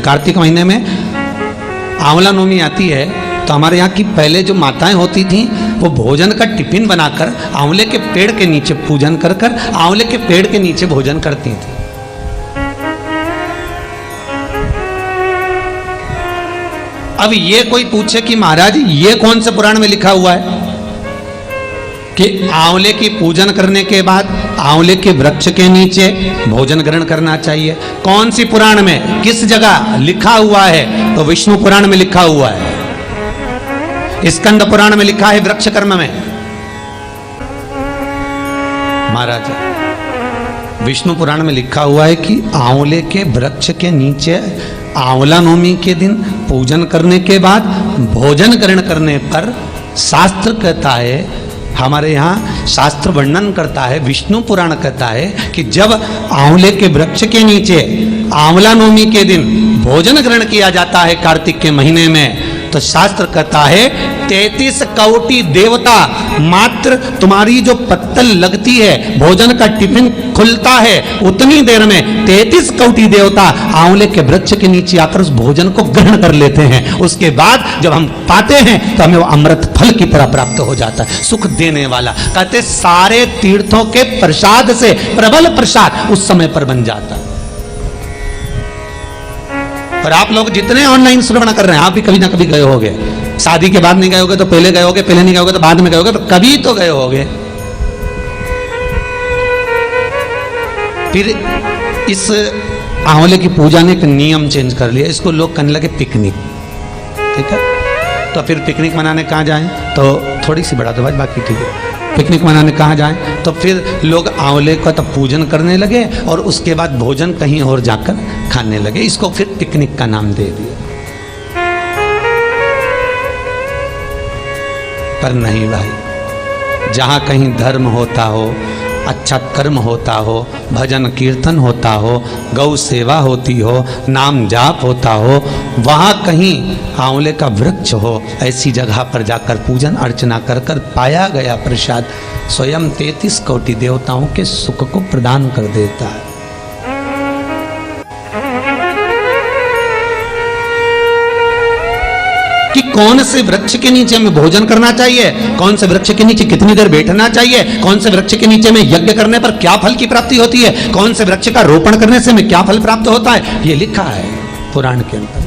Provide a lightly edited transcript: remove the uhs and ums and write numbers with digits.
कार्तिक महीने में आंवला नवमी आती है तो हमारे यहाँ की पहले जो माताएं होती थीं वो भोजन का टिफिन बनाकर आंवले के पेड़ के नीचे पूजन कर कर आंवले के पेड़ के नीचे भोजन करती थी। अब ये कोई पूछे कि महाराज ये कौन से पुराण में लिखा हुआ है कि आंवले की पूजन करने के बाद आंवले के वृक्ष के नीचे भोजन ग्रहण करना चाहिए? कौन सी पुराण में, किस जगह लिखा हुआ है? तो विष्णु पुराण में लिखा हुआ है, स्कंद पुराण में लिखा है, वृक्ष कर्म में। महाराज विष्णु पुराण में लिखा हुआ है कि आंवले के वृक्ष के नीचे आंवला नवमी के दिन पूजन करने के बाद भोजन ग्रहण करने पर शास्त्र कहता है, हमारे यहाँ शास्त्र वर्णन करता है, विष्णु पुराण कहता है कि जब आंवले के वृक्ष के नीचे आंवला नवमी के दिन भोजन ग्रहण किया जाता है कार्तिक के महीने में, तो शास्त्र कहता है 33 कोटि देवता, मात्र तुम्हारी जो पत्तल लगती है, भोजन का टिफिन खुलता है, उतनी देर में 33 कोटि देवता आंवले के वृक्ष के नीचे आकर उस भोजन को ग्रहण कर लेते हैं। उसके बाद जब हम पाते हैं तो हमें वो अमृत फल की तरह प्राप्त हो जाता है, सुख देने वाला। कहते सारे तीर्थों के प्रसाद से प्रबल प्रसाद उस समय पर बन जाता है। और आप लोग जितने ऑनलाइन श्रवण कर रहे हैं, आप भी कभी ना कभी गए होगे। शादी के बाद नहीं गए होगे तो पहले गए होगे, पहले नहीं गए होगे तो बाद में गए होगे, तो कभी तो गए होगे। फिर इस आंवले की पूजा ने एक नियम चेंज कर लिया, इसको लोग कहने लगे पिकनिक। ठीक है, तो फिर पिकनिक मनाने कहाँ जाएं? तो थोड़ी सी बढ़ा दो भाई, बाकी ठीक है। पिकनिक मनाने कहाँ जाएं? तो फिर लोग आंवले का तो पूजन करने लगे और उसके बाद भोजन कहीं और जाकर खाने लगे। इसको फिर पिकनिक का नाम दे दिया। पर नहीं भाई, जहाँ कहीं धर्म होता हो, अच्छा कर्म होता हो, भजन कीर्तन होता हो, गौ सेवा होती हो, नाम जाप होता हो, वहाँ कहीं आंवले का वृक्ष हो, ऐसी जगह पर जाकर पूजन अर्चना कर कर पाया गया प्रसाद स्वयं 33 कोटि देवताओं के सुख को प्रदान कर देता है। कि कौन से वृक्ष के नीचे हमें भोजन करना चाहिए, कौन से वृक्ष के नीचे कितनी देर बैठना चाहिए, कौन से वृक्ष के नीचे में यज्ञ करने पर क्या फल की प्राप्ति होती है, कौन से वृक्ष का रोपण करने से हमें क्या फल प्राप्त होता है, ये लिखा है पुराण के अंदर।